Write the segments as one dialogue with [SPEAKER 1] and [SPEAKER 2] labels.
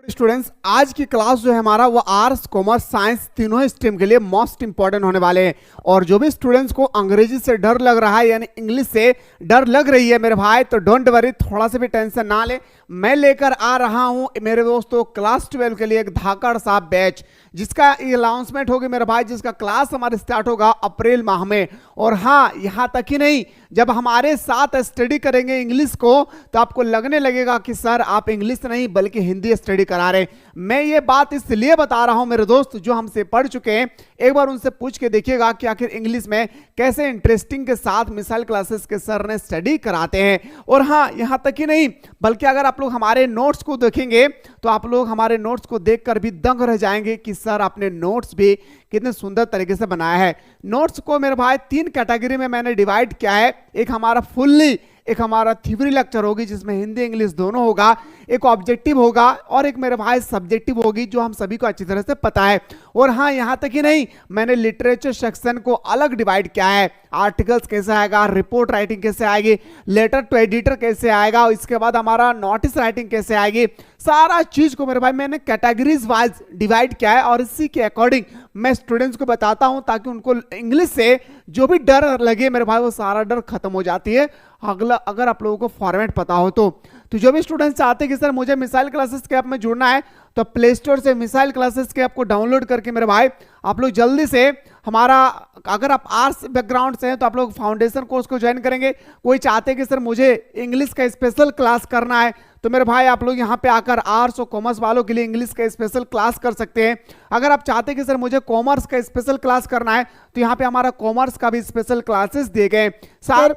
[SPEAKER 1] Students, आज की class जो है हमारा वो आर्ट्स कॉमर्स साइंस तीनों स्ट्रीम के लिए मोस्ट इंपॉर्टेंट होने वाले हैं। और जो भी स्टूडेंट्स को अंग्रेजी से डर लग रहा है यानी इंग्लिश से डर लग रही है मेरे भाई, तो डोंट वरी, थोड़ा सा भी टेंशन ना ले। मैं लेकर आ रहा हूं मेरे दोस्तों क्लास 12 के लिए एक धाकड़ सा बैच, जिसका अनाउंसमेंट होगी मेरे भाई, जिसका क्लास हमारे स्टार्ट होगा अप्रैल माह में। और हाँ, यहां तक ही नहीं, जब हमारे साथ स्टडी करेंगे इंग्लिश को तो आपको लगने लगेगा कि सर आप इंग्लिश नहीं बल्कि हिंदी स्टडी करा रहे। मैं ये बात इसलिए बता रहा हूं मेरे दोस्त, जो हमसे पढ़ चुके हैं एक बार उनसे पूछ के देखिएगा कि आखिर इंग्लिश में कैसे इंटरेस्टिंग के साथ मिसाइल क्लासेस के सर ने स्टडी कराते हैं। और हाँ, यहां तक ही नहीं बल्कि अगर आप लोग हमारे नोट्स को देखेंगे तो आप लोग हमारे नोट्स को देखकर भी दंग रह जाएंगे कि सर आपने नोट्स भी कितने सुंदर तरीके से बनाया है। नोट्स को मेरे भाई 3 कैटेगरी में मैंने डिवाइड किया है। एक हमारा फुल्ली, एक हमारा थ्योरी लेक्चर होगी जिसमें हिंदी इंग्लिश दोनों होगा, एक ऑब्जेक्टिव होगा और एक मेरे भाई सब्जेक्टिव होगी, जो हम सभी को अच्छी तरह से पता है। और हाँ, यहां तक ही नहीं, मैंने लिटरेचर सेक्शन को अलग डिवाइड किया है। आर्टिकल्स कैसे आएगा, रिपोर्ट राइटिंग कैसे आएगी, लेटर टू एडिटर कैसे आएगा, इसके बाद हमारा नोटिस राइटिंग कैसे आएगी, सारा चीज को मेरे भाई मैंने कैटेगरीज वाइज डिवाइड किया है। और इसी के अकॉर्डिंग मैं स्टूडेंट्स को बताता हूं ताकि उनको इंग्लिश से जो भी डर लगे मेरे भाई वो सारा डर खत्म हो जाती है अगर आप लोगों को फॉर्मेट पता हो तो जो भी स्टूडेंट्स चाहते हैं कि सर मुझे मिसाइल क्लासेस के ऐप में जुड़ना है, तो प्ले स्टोर से मिसाइल क्लासेस के ऐप को डाउनलोड करके मेरे भाई आप लोग जल्दी से हमारा, अगर आप आर्ट्स बैकग्राउंड से हैं तो आप लोग फाउंडेशन कोर्स को ज्वाइन करेंगे। कोई चाहते हैं कि सर मुझे इंग्लिश का स्पेशल क्लास करना है, तो मेरे भाई आप लोग यहाँ पे आकर आर्ट्स और कॉमर्स वालों के लिए इंग्लिश का स्पेशल क्लास कर सकते हैं। अगर आप चाहते हैं कि सर मुझे कॉमर्स का स्पेशल क्लास करना है, तो यहाँ पे हमारा कॉमर्स का भी स्पेशल क्लासेस दिए गए। सर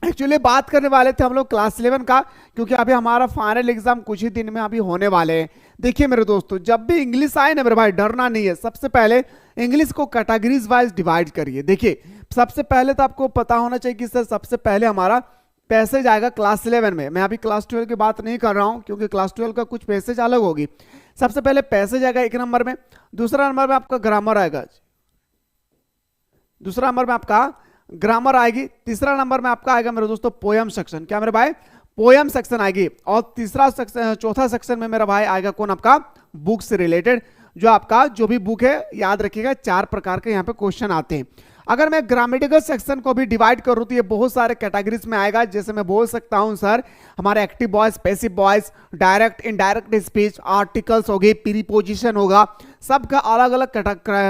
[SPEAKER 1] एक्चुअली बात करने वाले थे हम लोग क्लास 11 का, क्योंकि अभी हमारा फाइनल एग्जाम कुछ ही दिन में अभी होने वाले हैं। देखिए मेरे दोस्तों, जब भी इंग्लिश आए ना मेरे भाई, डरना नहीं है। सबसे पहले इंग्लिश को कैटेगरीज वाइज डिवाइड करिए। देखिए सबसे पहले तो आपको पता होना चाहिए कि सर सबसे पहले हमारा पैसेज आएगा क्लास 11 में। मैं अभी क्लास 12 की बात नहीं कर रहा हूं क्योंकि क्लास 12 का कुछ पैसेज अलग होगी। सबसे पहले पैसेज आएगा 1 नंबर में, दूसरा नंबर में आपका ग्रामर आएगा, दूसरा नंबर में आपका ग्रामर आएगी, तीसरा नंबर में आपका आएगा मेरे दोस्तों पोयम सेक्शन। क्या मेरे भाई, पोयम सेक्शन आएगी। और तीसरा सेक्शन, चौथा सेक्शन में मेरा भाई आएगा कौन, आपका बुक से रिलेटेड, जो आपका जो भी बुक है, याद रखिएगा 4 प्रकार के यहाँ पे क्वेश्चन आते हैं। अगर मैं ग्रामेटिकल सेक्शन को भी डिवाइड करूं तो ये बहुत सारे कैटेगरीज में आएगा। जैसे मैं बोल सकता हूं सर हमारे active voice, passive voice, direct indirect speech, articles हो गए, प्रीपोजिशन होगा, सबका अलग अलग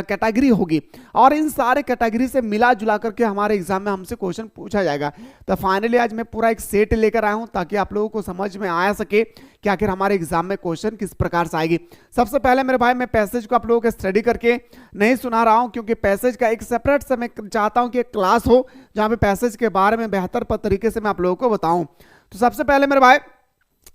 [SPEAKER 1] कैटेगरी होगी। और इन सारे कैटेगरी से मिला जुला करके हमारे एग्जाम में हमसे क्वेश्चन पूछा जाएगा। तो फाइनली आज मैं पूरा एक सेट लेकर आया हूं ताकि आप लोगों को समझ में आ सके कि आखिर हमारे एग्जाम में क्वेश्चन किस प्रकार से आएगी। सबसे पहले मेरे भाई मैं पैसेज को आप लोगों को स्टडी करके नहीं सुना रहा हूं, क्योंकि पैसेज का एक सेपरेट से मैं चाहता हूं कि एक क्लास हो जहां पे पैसेज के बारे में बेहतर तरीके से मैं आप लोगों को बताऊं। तो सबसे पहले मेरे भाई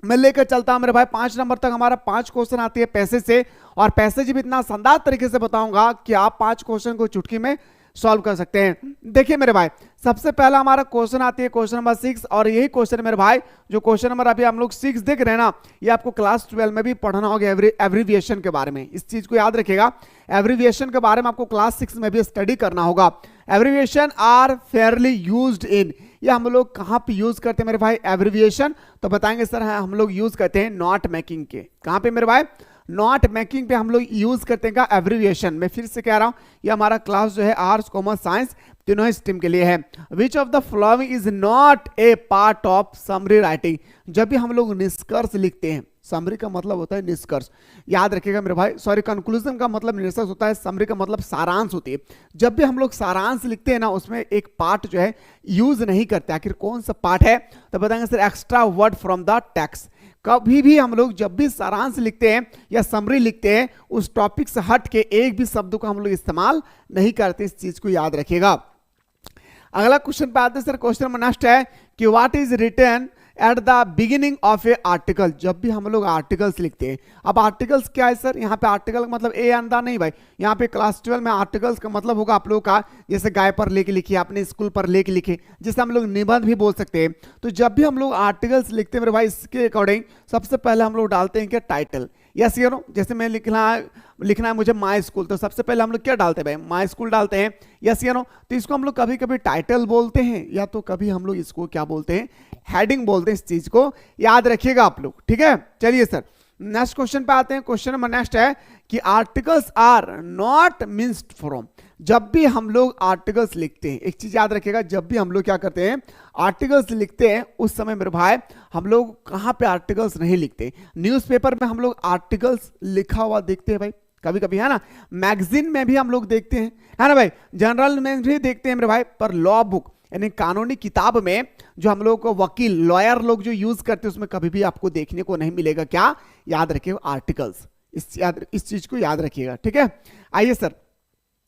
[SPEAKER 1] मैं लेकर चलता हूं मेरे भाई 5 नंबर तक हमारा 5 क्वेश्चन आती है पैसेज से। और पैसेज भी इतना शानदार तरीके से बताऊंगा कि आप 5 क्वेश्चन को चुटकी में सॉल्व कर सकते हैं। देखिए मेरे भाई, सबसे पहला हमारा क्वेश्चन आती है क्वेश्चन नंबर 6। और यही क्वेश्चन मेरे भाई, जो क्वेश्चन नंबर अभी हम लोग 6 देख रहे हैं ना, ये आपको क्लास 12 में भी पढ़ना होगा एब्रीविएशन के बारे में। इस चीज को याद रखिएगा, एब्रीविएशन के बारे में आपको क्लास 6 में भी स्टडी करना होगा। Abbreviation are fairly used in, ये हम लोग कहां पे यूज करते हैं मेरे भाई एब्रीविएशन, तो बताएंगे सर हम लोग यूज करते हैं नोट मेकिंग के। कहां पे मेरे भाई, नोट मेकिंग पे हम लोग यूज करते हैं एब्रीविएशन। मैं फिर से कह रहा हूं, ये हमारा क्लास जो है आर्ट्स कॉमर्स साइंस तीनों स्ट्रीम के लिए है। Which of the following is not A part of summary writing, जब भी हम लोग निष्कर्ष लिखते हैं, समरी का मतलब होता है निष्कर्ष, याद रखिएगा मेरे भाई, सॉरी कंक्लूजन का मतलब निष्कर्ष होता है, समरी का मतलब सारांश होती है। जब भी हम लोग सारांश लिखते हैं ना, उसमें एक पार्ट जो है यूज नहीं करते। आखिर कौन सा पार्ट है, तो बताएंगे sir extra word from the text. कभी भी हम लोग जब भी सारांश लिखते हैं या समरी लिखते हैं, उस टॉपिक से हट के एक भी शब्द को हम लोग इस्तेमाल नहीं करते। इस चीज को याद रखिएगा। अगला क्वेश्चन पे आते हैं सर, क्वेश्चन नंबर नेक्स्ट है कि what is written at the beginning of a article. जब भी हम लोग आर्टिकल्स लिखते हैं, अब आर्टिकल्स क्या है सर, यहाँ पे आर्टिकल का मतलब ए अंदा नहीं भाई, यहाँ पे क्लास 12 में आर्टिकल्स का मतलब होगा आप लोगों का, जैसे गाय पर लेके लिखिए, अपने स्कूल पर लेके लिखे, जिसे हम लोग निबंध भी बोल सकते हैं। तो जब भी हम लोग आर्टिकल्स लिखते हैं मेरे भाई, इसके अकॉर्डिंग सबसे पहले हम लोग डालते हैं क्या, टाइटल। यस यू नो, जैसे मैं लिखना है मुझे माई स्कूल, तो सबसे पहले हम लोग क्या डालते हैं भाई, माई स्कूल डालते हैं। यस यू नो, तो इसको हम लोग कभी कभी टाइटल बोलते हैं या तो कभी हम लोग इसको क्या बोलते हैं, हेडिंग बोलते हैं। इस चीज को याद रखिएगा आप लोग, ठीक है। चलिए सर, नेक्स्ट क्वेश्चन पे आते हैं। क्वेश्चन नंबर नेक्स्ट है कि articles are not minced from. जब भी हम लोग आर्टिकल्स लिखते हैं, एक चीज याद रखिएगा, जब भी हम लोग क्या करते हैं आर्टिकल्स लिखते हैं, उस समय मेरे भाई हम लोग कहां पे आर्टिकल्स नहीं लिखते। न्यूज़पेपर में हम लोग आर्टिकल्स लिखा हुआ देखते हैं भाई, कभी कभी, है ना। मैगजीन में भी हम लोग देखते हैं, है ना भाई। जनरल में भी देखते हैं मेरे भाई। पर लॉ बुक यानी कानूनी किताब में जो हम लोग को वकील लॉयर लोग जो यूज करते हैं, उसमें कभी भी आपको देखने को नहीं मिलेगा क्या, याद रखिएगा, आर्टिकल्स। इस चीज को याद रखिएगा, ठीक है। आइए सर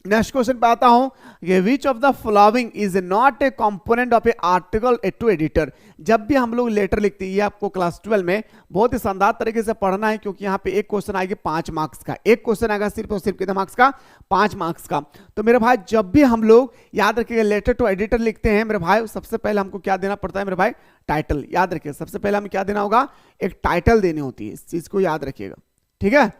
[SPEAKER 1] नेक्स्ट क्वेश्चन पे आता हूं कि which of the following is not A component of a article to editor. जब भी हम लोग लेटर लिखते हैं, ये आपको क्लास 12 में बहुत ही शानदार तरीके से पढ़ना है, क्योंकि यहाँ पे एक क्वेश्चन आएगा 5 मार्क्स का, एक क्वेश्चन आएगा सिर्फ और सिर्फ कितने मार्क्स का, 5 मार्क्स का। तो मेरे भाई जब भी हम लोग याद रखिएगा लेटर टू एडिटर लिखते हैं मेरे भाई, सबसे पहले हमको क्या देना पड़ता है मेरे भाई, टाइटल। याद रखिएगा सबसे पहले हमें क्या देना होगा, एक टाइटल देनी होती है, इस चीज को याद रखिएगा, ठीक है।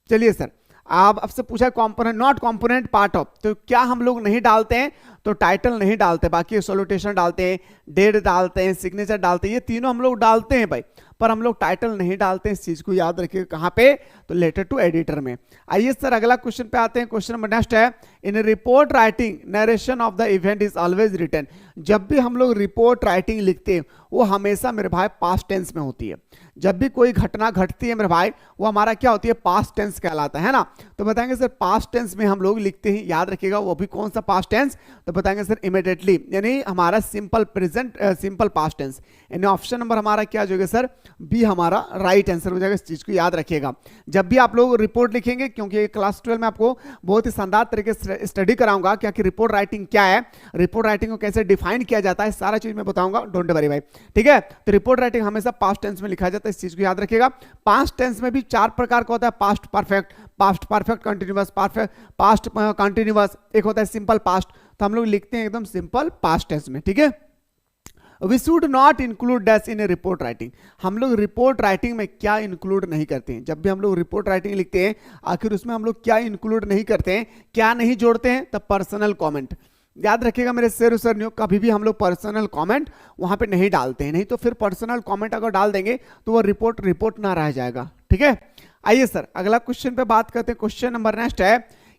[SPEAKER 1] चलिए सर आप आपसे पूछा component not component part of, तो क्या हम लोग नहीं डालते हैं, तो टाइटल नहीं डालते, बाकी सॉल्यूटेशन डालते हैं, डेट डालते हैं, सिग्नेचर डालते हैं, ये तीनों हम लोग डालते हैं भाई, पर हम लोग टाइटल नहीं डालते हैं। इस चीज को याद रखिए कहां पे, तो लेटर टू एडिटर में। आइए सर अगला क्वेश्चन पे आते हैं। क्वेश्चन नंबर नेक्स्ट है, in report writing narration of the event is always written. जब भी हम लोग रिपोर्ट राइटिंग लिखते हैं वो हमेशा मेरे भाई पास्ट टेंस में होती है। जब भी कोई घटना घटती है मेरे भाई, वो हमारा क्या होती है, पास्ट टेंस कहलाता है ना। तो बताएंगे सर पास्ट टेंस में हम लोग लिखते हैं, याद रखिएगा वो भी कौन सा पास्ट टेंस, तो बताएंगे सर इमीडिएटली, यानी हमारा simple present simple past tense. यानी ऑप्शन नंबर हमारा क्या हो जाएगा सर, बी हमारा राइट आंसर हो जाएगा। इस चीज को याद रखिएगा जब भी आप लोग रिपोर्ट लिखेंगे, क्योंकि क्लास 12 में आपको बहुत ही शानदार तरीके से स्टडी कराऊंगा क्या कि रिपोर्ट राइटिंग क्या है, रिपोर्ट राइटिंग को कैसे डिफाइन किया जाता है, सारा चीज मैं बताऊंगा, डोंट वरी भाई, ठीक है। तो रिपोर्ट राइटिंग हमेशा पास्ट टेंस में लिखा जाता है, इस चीज को याद रखिएगा। पास्ट टेंस में भी 4 प्रकार का होता है, past perfect, past perfect continuous, past continuous, एक होता है सिंपल पास्ट। तो हम लोग लिखते हैं एकदम सिंपल पास्ट टेंस में, ठीक है। We should not include dash in a report writing. हम लोग रिपोर्ट राइटिंग में क्या इंक्लूड नहीं करते हैं, जब भी हम लोग रिपोर्ट राइटिंग लिखते हैं आखिर उसमें हम लोग क्या इंक्लूड नहीं करते हैं, क्या नहीं जोड़ते हैं, तो पर्सनल कमेंट। याद रखिएगा मेरे शेर सर न्यू, कभी भी हम लोग पर्सनल कमेंट वहां पे नहीं डालते हैं, नहीं तो फिर पर्सनल कमेंट अगर डाल देंगे तो वो रिपोर्ट ना रह जाएगा, ठीक है। आइए सर अगला क्वेश्चन पे बात करते हैं। क्वेश्चन नंबर नेक्स्ट है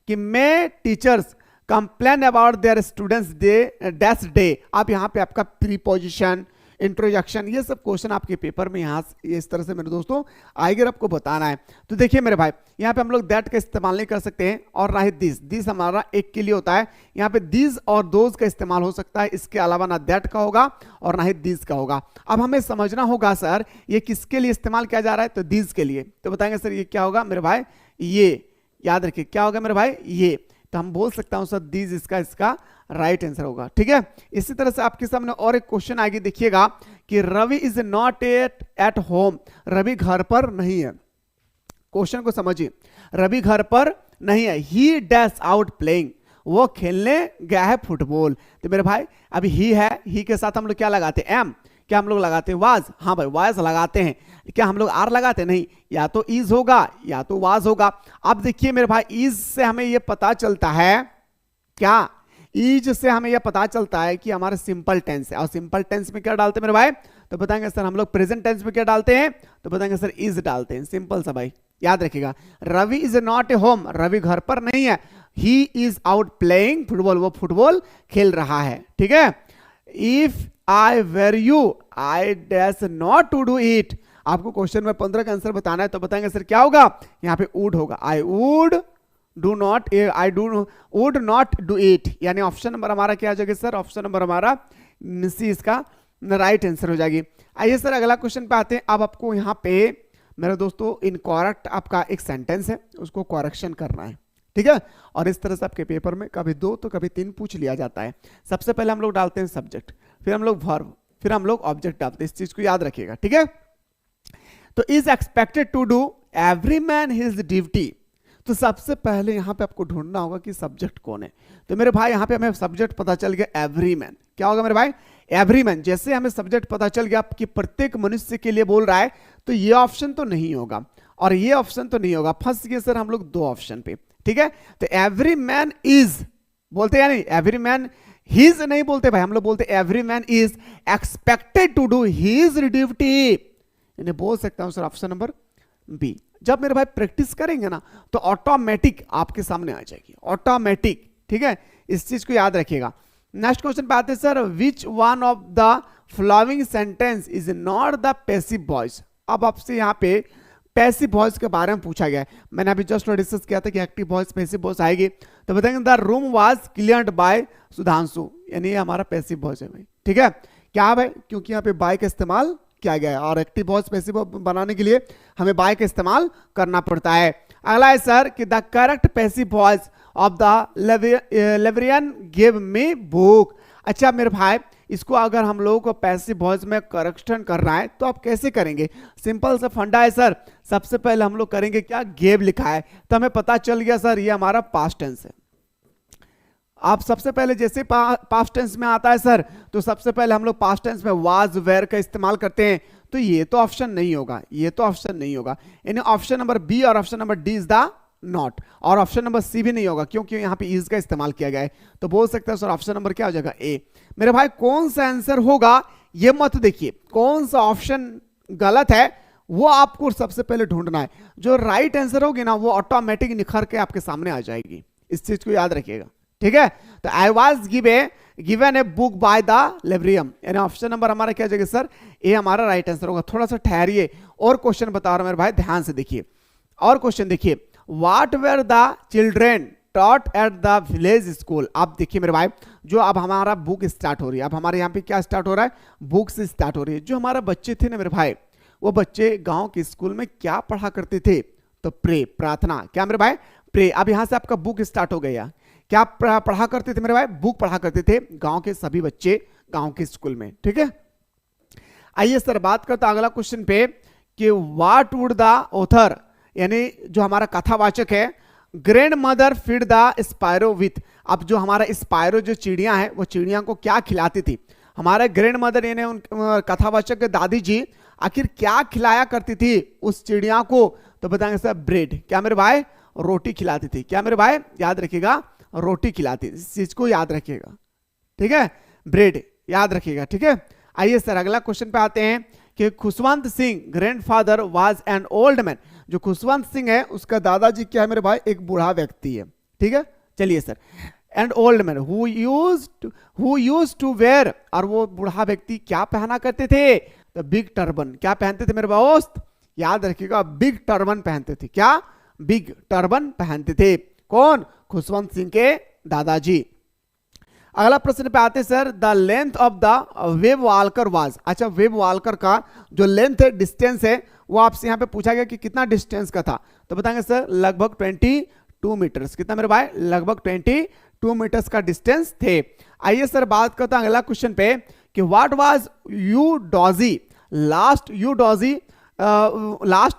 [SPEAKER 1] कि may teachers complain about their students day dash day. आप यहाँ पे आपका प्रीपोजिशन, इंट्रोडक्शन, ये सब क्वेश्चन आपके पेपर में यहाँ इस तरह से मेरे दोस्तों आएगा, आपको बताना है। तो देखिए मेरे भाई यहाँ पे हम लोग दैट का इस्तेमाल नहीं कर सकते हैं, और ना ही दिस हमारा एक के लिए होता है। यहाँ पे दिस और दोज का इस्तेमाल हो सकता है, इसके अलावा ना दैट का होगा और ना ही दिस का होगा। अब हमें समझना होगा सर ये किसके लिए इस्तेमाल किया जा रहा है, तो दिस के लिए। तो बताएंगे सर ये क्या होगा मेरे भाई, ये याद रखिए क्या होगा मेरे भाई, ये। तो हम बोल सकता हूं सर दिस इसका राइट आंसर होगा, ठीक है। इसी तरह से आपके सामने और एक क्वेश्चन आगे देखिएगा कि Ravi is not at home. Ravi घर पर नहीं है। क्वेश्चन को समझिए, रवि घर पर नहीं है, ही डैश आउट प्लेइंग, वो खेलने गया है फुटबॉल। तो मेरे भाई अभी ही है, ही के साथ हम लोग क्या लगाते हैं, एम। क्या हम लोग लगाते हैं, वाज। हाँ भाई वाज लगाते हैं। क्या हम लोग आर लगाते हैं, नहीं, या तो इज होगा या तो वाज होगा। अब देखिए मेरे भाई इज से हमें यह पता चलता है, क्या इज से हमें यह पता चलता है कि हमारा सिंपल टेंस है, और सिंपल टेंस में क्या डालते हैं मेरे भाई, तो बताएंगे सर हम लोग प्रेजेंट टेंस में क्या डालते हैं, तो बताएंगे सर इज डालते हैं, सिंपल सा भाई। याद रखिएगा Ravi is not a home, Ravi घर पर नहीं है, he is out playing football, वो फुटबॉल खेल रहा है, ठीक है। If I were you I dash not to do it. आपको क्वेश्चन में 15 का आंसर बताना है, तो बताएंगे सर क्या होगा, यहाँ पे वुड होगा, I would do not, I do would not do it, यानी ऑप्शन नंबर हमारा क्या आ जाएगा सर, ऑप्शन नंबर हमारा सी इसका राइट आंसर हो जाएगी। आइए सर अगला क्वेश्चन पे आते हैं। अब आपको यहाँ पे मेरे दोस्तों इनकरेक्ट आपका एक सेंटेंस है, उसको करेक्शन करना है, ठीक है। और इस तरह से आपके पेपर में कभी 2 तो कभी 3 पूछ लिया जाता है। सबसे पहले हम लोग डालते हैं सब्जेक्ट, फिर हम लोग वर्ब, फिर हम लोग ऑब्जेक्ट डालते हैं, इस चीज को याद रखिएगा, ठीक है। तो is expected to do every man his duty. तो सबसे पहले यहां पे आपको ढूंढना होगा कि सब्जेक्ट कौन है। तो मेरे भाई यहां पे हमें सब्जेक्ट पता चल गया एवरी मैन। क्या होगा मेरे भाई, एवरी मैन। जैसे हमें सब्जेक्ट पता चल गया कि प्रत्येक मनुष्य के लिए बोल रहा है, तो ये ऑप्शन तो नहीं होगा और ये ऑप्शन तो नहीं होगा, फंस गए सर हम लोग 2 ऑप्शन पे, ठीक है। तो एवरी मैन इज बोलते हैं, नहीं एवरी मैन हिज नहीं बोलते भाई, हम लोग बोलते every man is expected to do his duty, यानी बोल सकता हूं सर ऑप्शन नंबर बी। जब मेरे भाई प्रैक्टिस करेंगे ना तो ऑटोमेटिक आपके सामने आ जाएगी, ऑटोमेटिक। ठीक है, इस चीज को याद रखिएगा। नेक्स्ट क्वेश्चन पे आते हैं sir, which one of the following sentence is not the passive voice. अब आपसे यहाँ पे पैसिव वॉइस के बारे में पूछा गया है। मैंने अभी जस्ट डिस्कस किया था कि एक्टिव वॉइस पैसिव वॉइस आएगी, तो बताएंगे the room was cleared by Sudhanshu, यानी ये हमारा पैसिव वॉइस है भाई। ठीक है, क्या भाई, क्योंकि यहाँ पे बाय का इस्तेमाल किया गया है और एक्टिव वॉइस पैसिव बनाने के लिए हमें बाय का इस्तेमाल करना पड़ता है। अगला है सर कि the correct passive voice of the librarian give me book. अच्छा मेरे भाई, इसको अगर हम लोगों को पैसिव वॉइस में करेक्शन करना है तो आप कैसे करेंगे? सिंपल सा फंडा है सर। सबसे पहले हम लोग करेंगे क्या, गेव लिखा है तो हमें पता चल गया सर ये हमारा पास्ट टेंस है। आप सबसे पहले जैसे पास्ट टेंस में आता है सर, तो सबसे पहले हम लोग पास्ट टेंस में वाज वेयर का इस्तेमाल करते हैं, तो ये तो ऑप्शन नहीं होगा, ये तो ऑप्शन नहीं होगा। यानी ऑप्शन नंबर बी और option number D is the not, और ऑप्शन नंबर सी भी नहीं होगा क्योंकि यहाँ पे इज का इस्तेमाल किया गया है। तो बोल सकते हैं सर ऑप्शन नंबर क्या हो जाएगा, ए। मेरे भाई कौन सा आंसर होगा ये मत देखिए, कौन सा ऑप्शन गलत है वो आपको सबसे पहले ढूंढना है। जो राइट आंसर होगी ना वो ऑटोमेटिक निखर के आपके सामने आ जाएगी, इस चीज को याद रखिएगा। ठीक है, तो I was given a book by the librarian, यानी ऑप्शन नंबर हमारा क्या जाएगा सर, ए हमारा राइट आंसर होगा। थोड़ा सा ठहरिए और क्वेश्चन बता रहा हूं मेरे भाई, ध्यान से देखिए। और क्वेश्चन देखिए, what were the children taught at the village school. आप देखिए मेरे भाई, जो अब हमारा बुक स्टार्ट हो रही है, अब हमारे यहाँ पे क्या स्टार्ट हो रहा है, बुक से स्टार्ट हो रही है। जो हमारा बच्चे थे ना मेरे भाई, वो बच्चे गांव के स्कूल में क्या पढ़ा करते थे, तो प्रे, प्रार्थना। क्या मेरे भाई, प्रे। अब यहां से आपका बुक स्टार्ट हो गया, क्या पढ़ा करते थे मेरे भाई, बुक पढ़ा करते थे गांव के सभी बच्चे गांव के स्कूल में। ठीक है, आइए सर बात करते अगला क्वेश्चन पे कि व्हाट वुड द ऑथर, यानी जो हमारा कथावाचक है, grandmother feed the sparrows with. अब जो हमारा स्पायरो जो चिड़िया है वो चिड़िया को क्या खिलाती थी, हमारे ग्रैंड मदर यानी उन कथावाचक के दादी जी आखिर क्या खिलाया करती थी उस चिड़िया को, तो बताएंगे सर ब्रेड। क्या मेरे भाई, रोटी खिलाती थी। क्या मेरे भाई, याद रखिएगा, रोटी खिलाती, इस चीज को याद रखिएगा। ठीक है, ब्रेड याद रखिएगा। ठीक है, आइए सर अगला क्वेश्चन पे आते हैं कि Khushwant Singh grandfather was an old man. जो खुशवंत सिंह है उसका दादाजी क्या है मेरे भाई, एक बूढ़ा व्यक्ति है। ठीक है, चलिए sir, and old man who used to wear, और वो बूढ़ा व्यक्ति क्या पहना करते थे, तो बिग टर्बन। क्या पहनते थे मेरे दोस्त, याद रखिएगा, बिग टर्बन पहनते थे। क्या, बिग टर्बन पहनते थे। कौन, खुशवंत सिंह के दादाजी। अगला प्रश्न पे आते हैं sir, the length of the web Volker was. अच्छा, वेब वॉल्कर का जो लेंथ है, डिस्टेंस है, वो आपसे यहाँ पे पूछा गया कि कितना डिस्टेंस का था, तो बताएंगे सर लगभग 22 मीटर्स। कितना मेरे भाई, लगभग 22 मीटर्स का डिस्टेंस थे। आइए सर बात करते हैं अगला क्वेश्चन पे कि व्हाट वाज यूडोजी लास्ट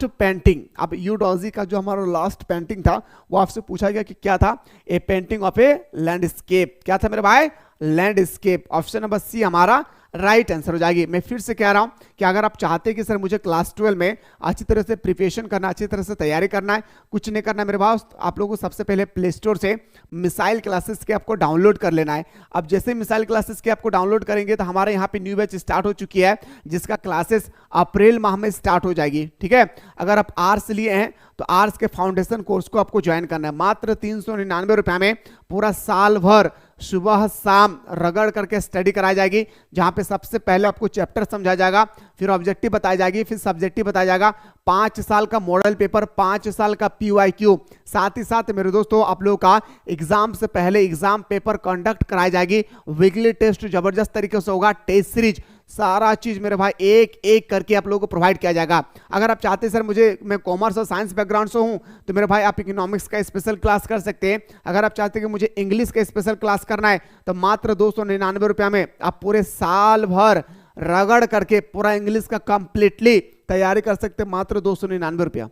[SPEAKER 1] पेंटिंग। अब यूडोजी का जो हमारा लास्ट पेंटिंग था वो आपसे पूछा गया कि क्या था, ए पेंटिंग ऑफ ए लैंडस्केप। क्या था मेरे भाई, लैंडस्केप। ऑप्शन नंबर सी हमारा राइट आंसर हो जाएगी। मैं फिर से कह रहा हूं कि अगर आप चाहते हैं कि सर मुझे क्लास 12 में अच्छी तरह से प्रिपरेशन करना, अच्छी तरह से तैयारी करना है, कुछ नहीं करना है मेरे भाई, आप लोगों को सबसे पहले प्ले स्टोर से मिसाइल क्लासेस के आपको डाउनलोड कर लेना है। अब जैसे मिसाइल क्लासेस के आपको डाउनलोड करेंगे तो हमारे यहाँ पे न्यू बैच स्टार्ट हो चुकी है, जिसका क्लासेस अप्रैल माह में स्टार्ट हो जाएगी। ठीक है, अगर आप आर्ट्स लिए हैं तो आर्ट्स के फाउंडेशन कोर्स को आपको ज्वाइन करना है। मात्र 399 रुपए में पूरा साल भर सुबह शाम रगड़ करके स्टडी कराई जाएगी, जहां पे सबसे पहले आपको चैप्टर समझाया जाएगा, फिर ऑब्जेक्टिव बताई जाएगी, फिर सब्जेक्टिव बताया जाएगा, 5 साल का मॉडल पेपर, 5 साल का PYQ, साथ ही साथ मेरे दोस्तों आप लोगों का एग्जाम से पहले एग्जाम पेपर कंडक्ट कराई जाएगी, वीकली टेस्ट जबरदस्त तरीके से होगा, टेस्ट सीरीज, सारा चीज मेरे भाई एक एक करके आप लोगों को प्रोवाइड किया जाएगा। अगर आप चाहते हैं सर मैं कॉमर्स और साइंस बैकग्राउंड से हूं तो मेरे भाई आप इकोनॉमिक्स का स्पेशल क्लास कर सकते हैं। अगर आप चाहते हैं कि मुझे इंग्लिश का स्पेशल क्लास करना है तो मात्र 299 रुपया में आप पूरे साल भर रगड़ करके पूरा इंग्लिश का कंप्लीटली तैयारी कर सकते हैं, मात्र 299 रुपया।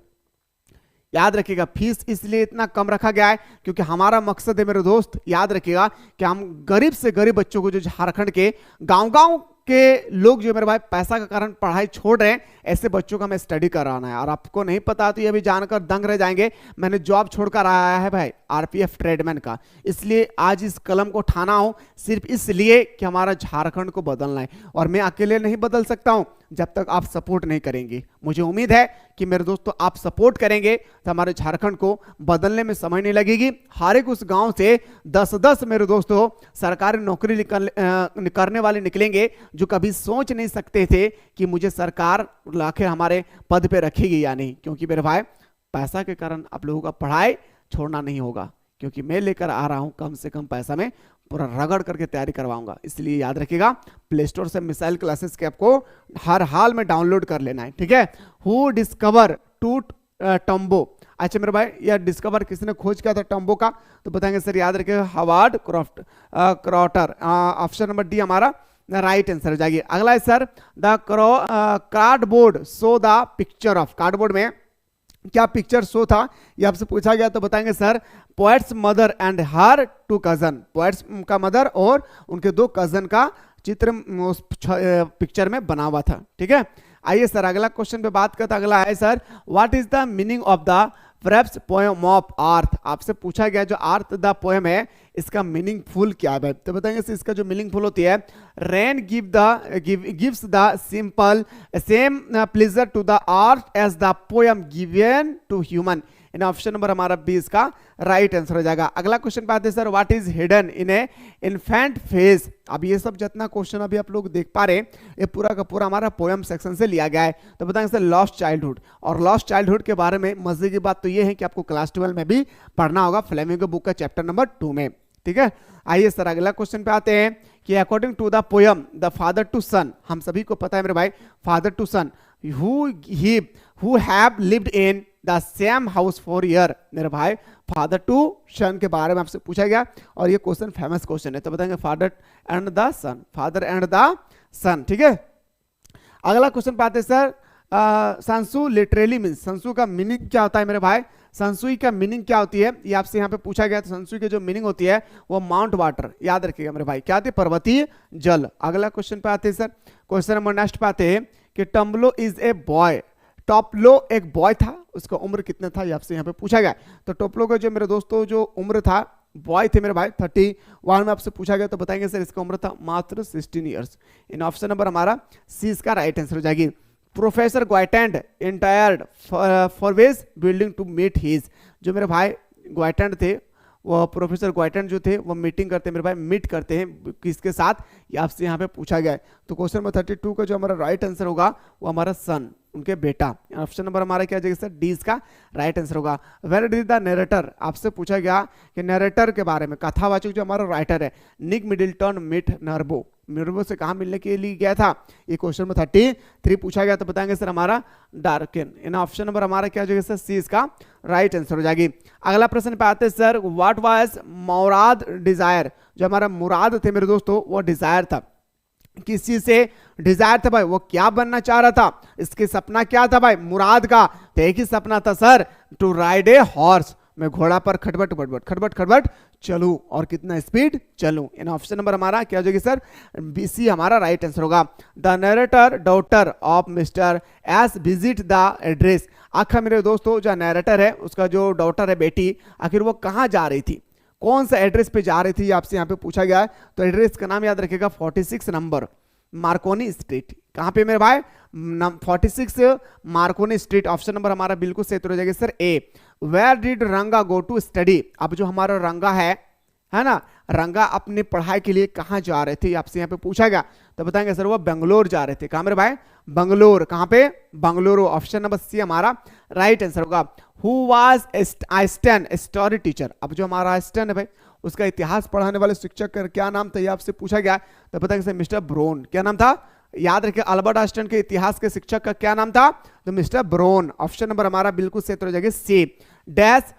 [SPEAKER 1] याद रखिएगा, फीस इसलिए इतना कम रखा गया है क्योंकि हमारा मकसद है मेरे दोस्त, याद रखिएगा कि हम गरीब से गरीब बच्चों को, जो झारखंड के गांव-गांव के लोग जो मेरे भाई पैसा के कारण पढ़ाई छोड़ रहे हैं, ऐसे बच्चों का मैं स्टडी कराना है। और आपको नहीं पता तो ये भी जानकर दंग रह जाएंगे, मैंने जॉब छोड़कर आया है भाई RPF ट्रेडमैन का, इसलिए आज इस कलम को ठाना हो सिर्फ इसलिए कि हमारा झारखंड को बदलना है। और मैं अकेले नहीं बदल सकता हूं, जब तक आप सपोर्ट नहीं करेंगे। मुझे उम्मीद है कि मेरे दोस्तों आप सपोर्ट करेंगे तो हमारे झारखंड को बदलने में समय नहीं लगेगी। हर एक उस गांव से 10-10 मेरे दोस्तों सरकारी नौकरी करने वाले निकलेंगे जो कभी सोच नहीं सकते थे कि मुझे सरकार आखिर हमारे पद पे रखेगी या नहीं। क्योंकि मेरे भाई पैसा के कारण आप लोगों का पढ़ाई छोड़ना नहीं होगा, क्योंकि मैं लेकर आ रहा हूं कम से कम पैसा में पूरा रगड़ करके तैयारी करवाऊंगा। इसलिए याद रखिएगा, प्ले स्टोर से मिसाइल क्लासेस के आपको हर हाल में डाउनलोड कर लेना है, ठीक है। हु डिस्कवर टू टम्बो, अच्छा मेरे भाई यह डिस्कवर किसने खोज किया था टम्बो का, तो बताएंगे सर याद रखिएगा हावर्ड क्रॉटर। ऑप्शन नंबर डी हमारा राइट आंसर हो जाएगी। अगला है sir the cardboard show the picture of, cardboard में क्या पिक्चर शो था ये आपसे पूछा गया, तो बताएंगे sir poet's mother and her two cousin, poet's का मदर और उनके 2 कजन का चित्र उस पिक्चर में बना हुआ था, ठीक है। आइए सर अगला क्वेश्चन पे बात करते, अगला है sir what is the meaning of the phrase poem of earth, आपसे पूछा गया जो अर्थ द पोएम है इसका मीनिंगफुल क्या है, तो बताएंगे सर इसका जो मीनिंगफुल होती है rain gives the simple same pleasure to the earth as the poem given to human. इन ऑप्शन नंबर हमारा बी इसका राइट आंसर हो जाएगा। अगला क्वेश्चन पे आते हैं sir what is hidden in a infant phase. अब ये सब जितना क्वेश्चन अभी आप लोग देख पा रहे हैं ये पूरा का पूरा हमारा पोएम सेक्शन से लिया गया है, तो बताएंगे सर लॉस्ट चाइल्डहुड। और लॉस्ट चाइल्डहुड के बारे में मजे की बात तो ये है कि आपको क्लास 12 में भी पढ़ना होगा फ्लेमिंगो बुक का चैप्टर नंबर 2 में, ठीक है। आइए सर अगला क्वेश्चन पे आते हैं कि according to the poem the father to son, हम सभी को पता है मेरे भाई father to son who have lived in the same house for year, मेरे भाई फादर टू सन के बारे में आपसे पूछा गया और ये क्वेश्चन फेमस क्वेश्चन है, तो बताएंगे father and the son, father and the son, ठीक है। अगला क्वेश्चन पे आते हैं sir census literally means, census का मीनिंग क्या होता है मेरे भाई, संसुई का मीनिंग क्या होती है ये आपसे यहाँ पे पूछा गया। तो संसुई की जो मीनिंग होती है वो माउंट वाटर, याद रखिएगा मेरे भाई क्या आती है पर्वतीय जल। अगला क्वेश्चन पे आते हैं सर क्वेश्चन नंबर नेक्स्ट पे आते हैं कि टम्बलो इज ए बॉय, टॉपलो एक बॉय था उसका उम्र कितना था ये आपसे यहाँ पे पूछा गया। तो टॉपलो का जो मेरे दोस्तों जो उम्र था बॉय थे मेरे भाई 31 में आपसे पूछा गया, तो बताएंगे सर इसका उम्र था मात्र 16 ईयर्स। इन ऑप्शन नंबर हमारा सी इसका राइट आंसर हो जाएगी। प्रोफेसर ग्वाइटेंड entered fairways building to meet his, जो मेरे भाई ग्वाइटेंड थे वो प्रोफेसर ग्वाइटेंड जो थे वो मीटिंग करते हैं मेरे भाई, मीट करते हैं किसके साथ ये आपसे यहाँ पे पूछा गया है। तो क्वेश्चन नंबर 32 का जो हमारा राइट आंसर होगा वो हमारा सन उनके बेटा। ऑप्शन नंबर हमारा क्या जाएगा सर डी इसका राइट आंसर होगा। वेयर डिड द नरेटर, आपसे पूछा गया कि नरेटर के बारे में, कथावाचक जो हमारा राइटर है निक मिडिल्टन मीट नर्बो, नर्बो से कहाँ मिलने के लिए गया था ये क्वेश्चन में 33 पूछा गया, तो बताएंगे सर हमारा डार्किन। इन ऑप्शन नंबर हमारा क्या जाएगा सर सी इसका राइट आंसर हो जाएगी। अगला प्रश्न पे आते हैं sir what was Murad desire, जो हमारा मुराद थे मेरे दोस्तों वो डिजायर था, किस चीज से डिजायर था भाई, वो क्या बनना चाह रहा था, इसके सपना क्या था भाई मुराद का, तो एक ही सपना था sir to ride a horse, मैं घोड़ा पर खटबट खटबट खटबट खटबट चलूं और कितना स्पीड चलूं। इन ऑप्शन नंबर हमारा क्या हो जाएगी सर बीसी हमारा राइट आंसर होगा। The narrator daughter of mister S visit the address, आखिर मेरे दोस्तों जो नरेटर है उसका जो डॉटर है बेटी आखिर वो कहाँ जा रही थी, कौन सा एड्रेस पे जा रही थी आपसे यहाँ पे पूछा गया है। तो एड्रेस का नाम याद रखिएगा 46 नंबर मार्कोनी स्ट्रीट, कहाँ पे मेरे भाई 46 मार्कोनी स्ट्रीट। ऑप्शन नंबर हमारा बिल्कुल सही हो जाएगा सर ए। वेयर डिड रंगा गो टू स्टडी, अब जो हमारा रंगा है ना, रंगा अपने पढ़ाई के लिए कहाँ जा रहे थे आपसे यहाँ पे पूछा गया, तो बताएंगे सर वो बेंगलोर जा रहे थे। कहाँ मेरे भाई बंगलोर, कहाँ पे बंगलुरु। ऑप्शन नंबर सी हमारा राइट आंसर होगा। Who was Einstein story teacher, अब जो हमारा आइंस्टाइन है भाई उसका इतिहास पढ़ाने वाले शिक्षक का क्या नाम था ये आपसे पूछा गया, तो बताएंगे सर मिस्टर ब्रोन। क्या नाम था याद रखिए, अल्बर्ट आइंस्टाइन के इतिहास के शिक्षक का क्या नाम था, तो मिस्टर ब्रोन। ऑप्शन नंबर हमारा बिल्कुल सही हो जाएगा C. Dash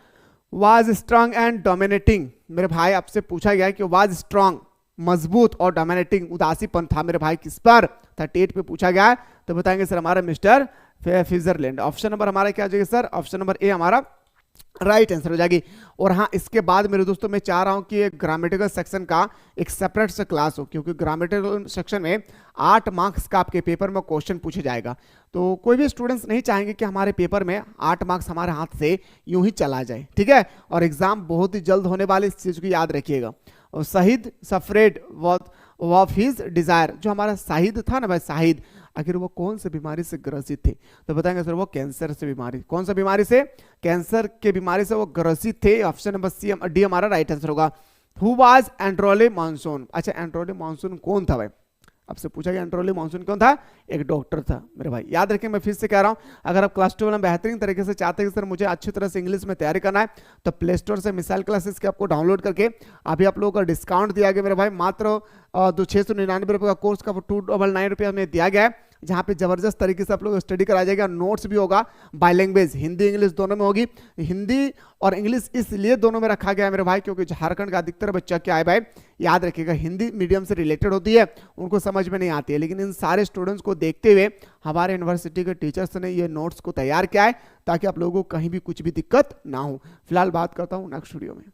[SPEAKER 1] was strong and dominating, मेरे भाई आपसे पूछा गया कि वाज स्ट्रांग मजबूत और डोमिनेटिंग उदासीपन था मेरे भाई किस पर, 38 पे पूछा गया है, तो बताएंगे सर हमारा मिस्टर स्विट्जरलैंड। ऑप्शन नंबर हमारा क्या जाएगा सर ऑप्शन नंबर ए हमारा राइट आंसर हो जाएगी। और हाँ इसके बाद मेरे दोस्तों मैं चाह रहा हूं कि ग्रामेटिकल सेक्शन का एक सेपरेट से क्लास हो, क्योंकि ग्रामेटिकल सेक्शन में 8 मार्क्स का आपके पेपर में क्वेश्चन पूछे जाएगा, तो कोई भी स्टूडेंट्स नहीं चाहेंगे कि हमारे पेपर में 8 मार्क्स हमारे हाथ से यूं ही चला जाए, ठीक है। और एग्जाम बहुत ही जल्द होने वाले, इस चीज को याद रखिएगा। और शहीद सफरेड ऑफ हिज डिजायर, जो हमारा शाहिद था ना भाई शाहिद, आखिर वो कौन सी बीमारी से ग्रसित थे? तो बताएंगे सर वो कैंसर से बीमारी। कौन सा बीमारी से? कैंसर के बीमारी से वो ग्रसित थे। ऑप्शन नंबर सी डी हमारा राइट आंसर होगा। हु वाज एंड्रोले मॉनसून? अच्छा, एंड्रोले मॉनसून कौन था भाई? आपसे पूछा गया एंड्रोले मॉनसून कौन था? एक डॉक्टर था मेरे भाई। याद रखें, मैं फिर से कह रहा हूं, अगर आप क्लास 12 में बेहतरीन तरीके से चाहते हैं कि सर मुझे अच्छी तरह से इंग्लिश में तैयारी करना है, तो प्ले स्टोर से मिसाइल क्लासेस के आपको डाउनलोड करके अभी आप लोगों का डिस्काउंट दिया गया मेरे भाई। मात्र 699 रुपये का कोर्स का 299 रुपये में दिया गया है, जहाँ पे जबरदस्त तरीके से आप लोग स्टडी कराया जाएगा। नोट्स भी होगा बाइलैंग्वेज, हिंदी इंग्लिश दोनों में होगी। हिंदी और इंग्लिश इसलिए दोनों में रखा गया है मेरे भाई क्योंकि झारखंड का अधिकतर बच्चा क्या है भाई, याद रखिएगा, हिंदी मीडियम से रिलेटेड होती है, उनको समझ में नहीं आती है। लेकिन इन सारे स्टूडेंट्स को देखते हुए हमारे यूनिवर्सिटी के टीचर्स ने ये नोट्स को तैयार किया है ताकि आप लोगों को कहीं भी कुछ भी दिक्कत ना हो। फिलहाल बात करता हूँ नेक्स्ट वीडियो में।